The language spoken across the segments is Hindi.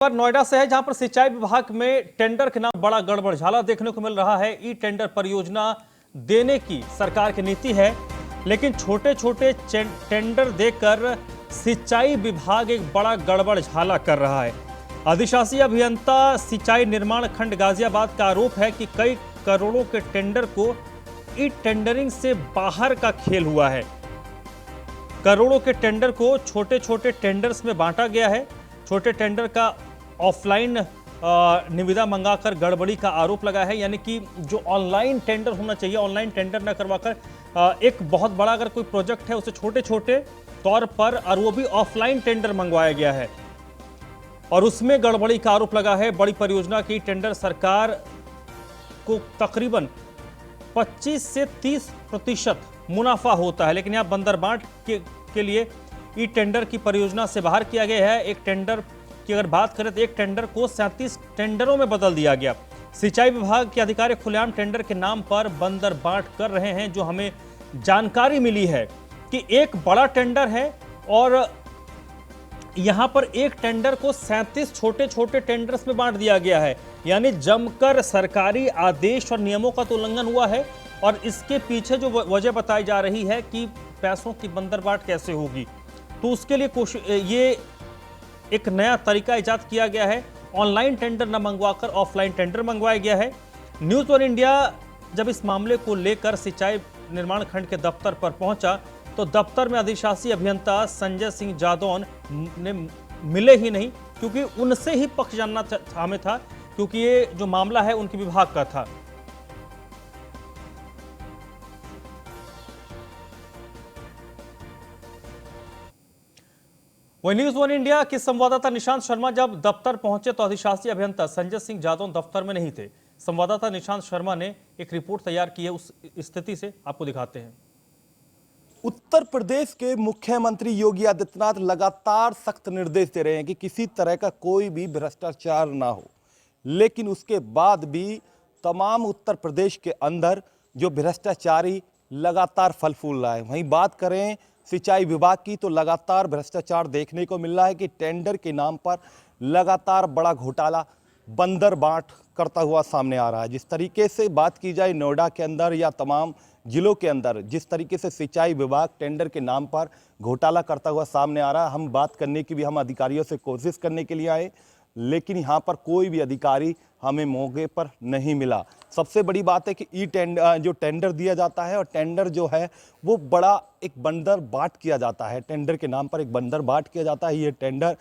पर नोएडा से है, जहां पर सिंचाई विभाग में टेंडर के नाम बड़ा गड़बड़झाला देखने को मिल रहा है। ई टेंडर परियोजना देने की सरकार की नीति है, लेकिन छोटे छोटे टेंडर देकर सिंचाई विभाग एक बड़ा गड़बड़झाला कर रहा है। अधिशासी अभियंता सिंचाई निर्माण खंड गाजियाबाद का आरोप है कि कई करोड़ों के टेंडर को ई टेंडरिंग से बाहर का खेल हुआ है। करोड़ों के टेंडर को छोटे छोटे टेंडर्स में बांटा गया है। छोटे टेंडर का ऑफलाइन निविदा मंगाकर गड़बड़ी का आरोप लगा है, यानी कि जो ऑनलाइन टेंडर होना चाहिए, ऑनलाइन टेंडर न करवाकर एक बहुत बड़ा अगर कोई प्रोजेक्ट है उसे छोटे छोटे तौर पर, और वो भी ऑफलाइन टेंडर मंगवाया गया है और उसमें गड़बड़ी का आरोप लगा है। बड़ी परियोजना की टेंडर सरकार को तकरीबन 25 से 30% मुनाफा होता है, लेकिन यहाँ बंदरबांट के लिए ई टेंडर की परियोजना से बाहर किया गया है। एक टेंडर की अगर बात करें तो एक टेंडर को 37 टेंडरों में बदल दिया गया। सिंचाई विभाग के अधिकारी खुलेआम टेंडर के नाम पर बंदरबांट कर रहे हैं। जो हमें जानकारी मिली है कि एक बड़ा टेंडर है और यहां पर एक टेंडर को 37 छोटे छोटे टेंडर्स में बांट दिया गया है, यानी जमकर सरकारी आदेश और नियमों का तो उल्लंघन हुआ है। और इसके पीछे जो वजह बताई जा रही है कि पैसों की बंदरबांट कैसे होगी, तो उसके लिए ये एक नया तरीका इजाद किया गया है। ऑनलाइन टेंडर न मंगवाकर ऑफलाइन टेंडर मंगवाया गया है। न्यूज़ वन इंडिया जब इस मामले को लेकर सिंचाई निर्माण खंड के दफ्तर पर पहुंचा तो दफ्तर में अधिशासी अभियंता संजय सिंह जादौन ने मिले ही नहीं, क्योंकि उनसे ही पक्ष जानना हमें था, क्योंकि ये जो मामला है उनके विभाग का था। वही न्यूज़ वन इंडिया के संवाददाता निशांत शर्मा जब दफ्तर पहुंचे तो अधिशासी अभियंता संजय सिंह जादौन दफ्तर में नहीं थे। संवाददाता निशांत शर्मा ने एक रिपोर्ट तैयार की है, उस स्थिति से आपको दिखाते हैं। उत्तर प्रदेश के मुख्यमंत्री योगी आदित्यनाथ लगातार सख्त निर्देश दे रहे हैं कि किसी तरह का कोई भी भ्रष्टाचार ना हो, लेकिन उसके बाद भी तमाम उत्तर प्रदेश के अंदर जो भ्रष्टाचारी लगातार फल फूल रहा है। वहीं बात करें सिंचाई विभाग की तो लगातार भ्रष्टाचार देखने को मिल रहा है कि टेंडर के नाम पर लगातार बड़ा घोटाला बंदरबांट करता हुआ सामने आ रहा है। जिस तरीके से बात की जाए नोएडा के अंदर या तमाम जिलों के अंदर जिस तरीके से सिंचाई विभाग टेंडर के नाम पर घोटाला करता हुआ सामने आ रहा है, हम बात करने की भी हम अधिकारियों से कोशिश करने के लिए आए, लेकिन यहाँ पर कोई भी अधिकारी हमें मौके पर नहीं मिला। सबसे बड़ी बात है कि जो टेंडर दिया जाता है और टेंडर जो है वो बड़ा एक बंदर बाट किया जाता है। टेंडर के नाम पर एक बंदर बाट किया जाता है। ये टेंडर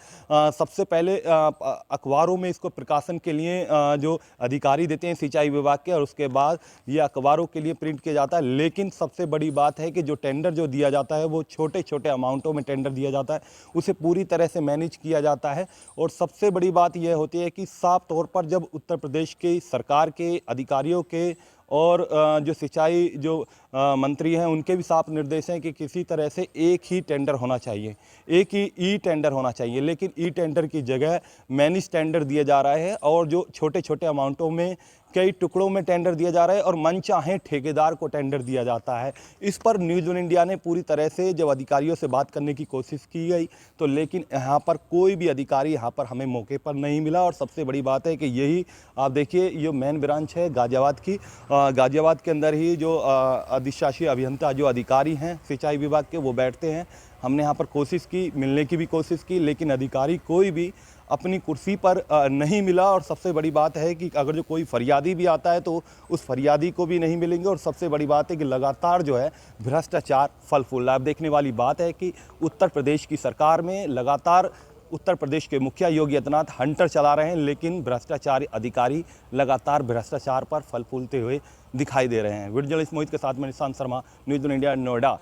सबसे पहले अखबारों में इसको प्रकाशन के लिए जो अधिकारी देते हैं सिंचाई विभाग के, और उसके बाद ये अखबारों के लिए प्रिंट किया जाता है। लेकिन सबसे बड़ी बात है कि जो टेंडर जो दिया जाता है वो छोटे छोटे अमाउंटों में टेंडर दिया जाता है, उसे पूरी तरह से मैनेज किया जाता है। और सबसे बड़ी बात यह होती है कि साफ तौर पर जब उत्तर प्रदेश की सरकार के अधिकारियों के और जो सिंचाई जो मंत्री हैं उनके भी साफ निर्देश हैं कि किसी तरह से एक ही टेंडर होना चाहिए, एक ही ई टेंडर होना चाहिए। लेकिन ई टेंडर की जगह मैनेज टेंडर दिया जा रहा है और जो छोटे छोटे अमाउंटों में कई टुकड़ों में टेंडर दिया जा रहा है और मनचाहे ठेकेदार को टेंडर दिया जाता है। इस पर न्यूज़ वन इंडिया ने पूरी तरह से जब अधिकारियों से बात करने की कोशिश की गई तो लेकिन यहाँ पर कोई भी अधिकारी यहाँ पर हमें मौके पर नहीं मिला। और सबसे बड़ी बात है कि यही आप देखिए ये मेन ब्रांच है गाजियाबाद की, गाजियाबाद के अंदर ही जो अधिशासी अभियंता जो अधिकारी हैं सिंचाई विभाग के वो बैठते हैं। हमने यहाँ पर कोशिश की, मिलने की भी कोशिश की, लेकिन अधिकारी कोई भी अपनी कुर्सी पर नहीं मिला। और सबसे बड़ी बात है कि अगर जो कोई फरियादी भी आता है तो उस फरियादी को भी नहीं मिलेंगे। और सबसे बड़ी बात है कि लगातार जो है भ्रष्टाचार फल फूल रहा है। अब देखने वाली बात है कि उत्तर प्रदेश की सरकार में लगातार उत्तर प्रदेश के मुखिया योगी आदित्यनाथ हंटर चला रहे हैं, लेकिन भ्रष्टाचारी अधिकारी लगातार भ्रष्टाचार पर फल फूलते हुए दिखाई दे रहे हैं। वीडियो जर्नलिस्ट मोहित के साथ मैं Nishant Sharma, news one India, Noida,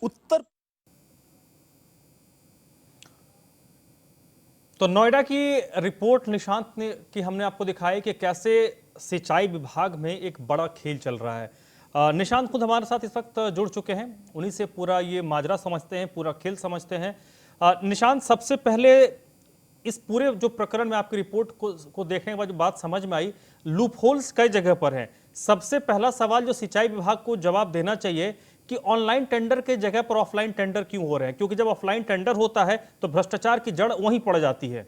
Uttar. तो नोएडा की रिपोर्ट निशांत ने की हमने आपको दिखाई कि कैसे सिंचाई विभाग में एक बड़ा खेल चल रहा है। निशांत खुद हमारे साथ इस वक्त जुड़ चुके हैं, उन्हीं से पूरा ये माजरा समझते हैं, पूरा खेल समझते हैं। निशांत, सबसे पहले इस पूरे जो प्रकरण में आपकी रिपोर्ट को देखने के बाद जो बात समझ में आई, लूप होल्स कई जगह पर हैं। सबसे पहला सवाल जो सिंचाई विभाग को जवाब देना चाहिए कि ऑनलाइन टेंडर के जगह पर ऑफलाइन टेंडर क्यों हो रहे हैं, क्योंकि जब ऑफलाइन टेंडर होता है तो भ्रष्टाचार की जड़ वहीं पड़ जाती है।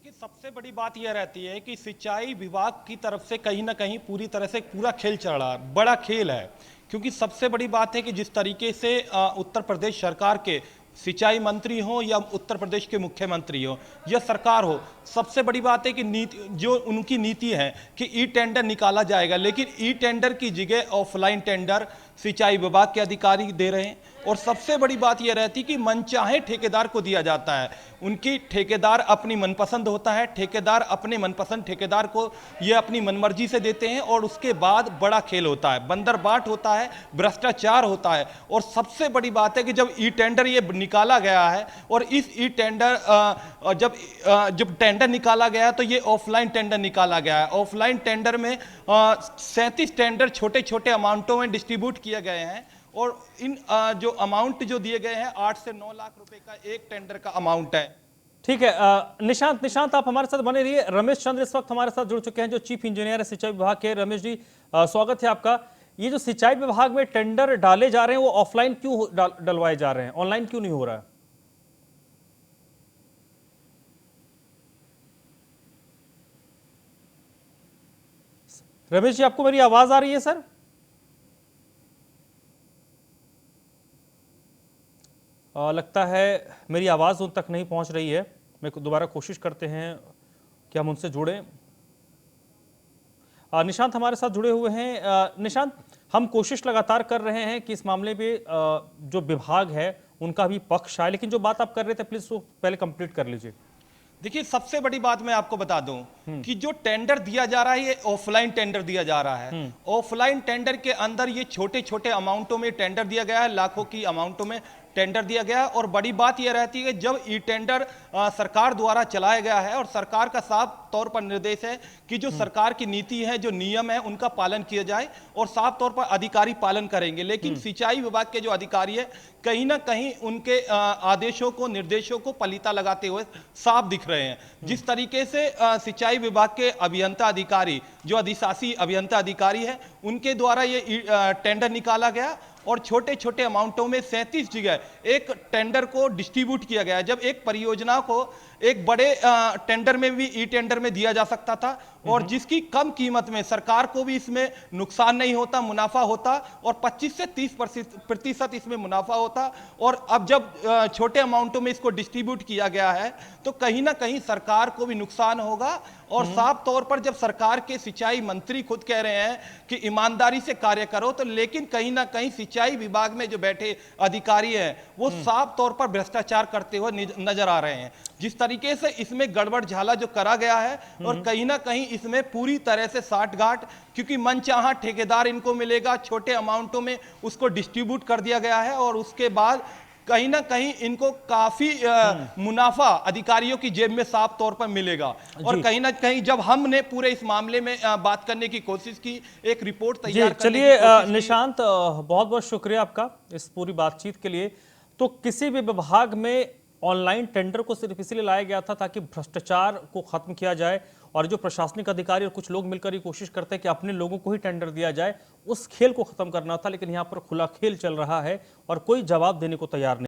देखिए, सबसे बड़ी बात यह रहती है कि सिंचाई विभाग की तरफ से कहीं ना कहीं पूरी तरह से पूरा खेल चल रहा है, बड़ा खेल है। क्योंकि सबसे बड़ी बात है कि जिस तरीके से उत्तर प्रदेश सरकार के सिंचाई मंत्री हो या उत्तर प्रदेश के मुख्यमंत्री हो या सरकार हो, सबसे बड़ी बात है कि नीति जो उनकी नीति है कि ई टेंडर निकाला जाएगा, लेकिन ई टेंडर की जगह ऑफलाइन टेंडर सिंचाई विभाग के अधिकारी दे रहे हैं। और सबसे बड़ी बात यह रहती है कि मनचाहे ठेकेदार को दिया जाता है। उनकी ठेकेदार अपनी मनपसंद होता है, ठेकेदार अपने मनपसंद ठेकेदार को ये अपनी मनमर्जी से देते हैं और उसके बाद बड़ा खेल होता है, बंदरबाट होता है, भ्रष्टाचार होता है। और सबसे बड़ी बात है कि जब ई टेंडर ये निकाला गया है और इस ई टेंडर जब टेंडर निकाला गया तो ये ऑफलाइन टेंडर निकाला गया है। ऑफलाइन टेंडर में 37 टेंडर छोटे छोटे अमाउंटों में डिस्ट्रीब्यूट किए गए हैं और इन जो अमाउंट जो दिए गए हैं 8 से 9 लाख रुपए का एक टेंडर का अमाउंट है। ठीक है। निशांत आप हमारे साथ बने रहिए। रमेश चंद्र इस वक्त हमारे साथ जुड़ चुके हैं, जो चीफ इंजीनियर है सिंचाई विभाग के। रमेश जी, स्वागत है आपका। ये जो सिंचाई विभाग में टेंडर डाले जा रहे हैं वो ऑफलाइन क्यों डलवाए जा रहे हैं, ऑनलाइन क्यों नहीं हो रहा है? रमेश जी, आपको मेरी आवाज आ रही है सर? लगता है मेरी आवाज उन तक नहीं पहुंच रही है। मैं दोबारा कोशिश करते हैं कि हम उनसे जुड़ें। निशांत हमारे साथ जुड़े हुए हैं। निशांत, हम कोशिश लगातार कर रहे हैं कि इस मामले में जो विभाग है उनका भी पक्ष आए, लेकिन जो बात आप कर रहे थे प्लीज वो पहले कंप्लीट कर लीजिए। देखिए, सबसे बड़ी बात मैं आपको बता दूं कि जो टेंडर दिया जा रहा है ये ऑफलाइन टेंडर दिया जा रहा है। ऑफलाइन टेंडर के अंदर ये छोटे छोटे अमाउंटों में टेंडर दिया गया है, लाखों की अमाउंटों में टेंडर दिया गया है। और बड़ी बात यह रहती है जब ई टेंडर सरकार द्वारा चलाया गया है और सरकार का साफ तौर पर निर्देश है कि जो सरकार की नीति है, जो नियम है, उनका पालन किया जाए और साफ तौर पर अधिकारी पालन करेंगे। लेकिन सिंचाई विभाग के जो अधिकारी है कहीं ना कहीं उनके आदेशों को, निर्देशों को पलीता लगाते हुए साफ दिख रहे हैं। जिस तरीके से सिंचाई विभाग के अभियंता अधिकारी, जो अधिशासी अभियंता अधिकारी है, उनके द्वारा ये टेंडर निकाला गया और छोटे छोटे अमाउंटों में 37 जगह एक टेंडर को डिस्ट्रीब्यूट किया गया। जब एक परियोजना को एक बड़े टेंडर में भी, ई टेंडर में दिया जा सकता था और जिसकी कम कीमत में सरकार को भी इसमें नुकसान नहीं होता, मुनाफा होता और 25 से 30% इसमें मुनाफा होता। और अब जब छोटे अमाउंटों में इसको डिस्ट्रीब्यूट किया गया है तो कहीं ना कहीं सरकार को भी नुकसान होगा। और साफ तौर पर जब सरकार के सिंचाई मंत्री खुद कह रहे हैं कि ईमानदारी से कार्य करो, तो लेकिन कहीं ना कहीं सिंचाई विभाग में जो बैठे अधिकारी हैं वो साफ तौर पर भ्रष्टाचार करते हुए नजर आ रहे हैं। जिस तरीके से इसमें गड़बड़ झाला जो करा गया है और कहीं ना कहीं इसमें पूरी तरह से साठगांठ, क्योंकि मनचाहा ठेकेदार इनको मिलेगा, छोटे अमाउंटों में उसको डिस्ट्रीब्यूट कर दिया गया है और उसके बाद कहीं ना कहीं इनको काफी मुनाफा अधिकारियों की जेब में साफ तौर पर मिलेगा। और कहीं ना कहीं जब हमने पूरे इस मामले में बात करने की कोशिश की, एक रिपोर्ट तैयार करने की कोशिश की। निशांत, बहुत बहुत शुक्रिया आपका इस पूरी बातचीत के लिए। तो किसी भी विभाग में ऑनलाइन टेंडर को सिर्फ इसलिए लाया गया था ताकि भ्रष्टाचार को खत्म किया जाए, और जो प्रशासनिक अधिकारी और कुछ लोग मिलकर ये कोशिश करते हैं कि अपने लोगों को ही टेंडर दिया जाए, उस खेल को खत्म करना था। लेकिन यहाँ पर खुला खेल चल रहा है और कोई जवाब देने को तैयार नहीं।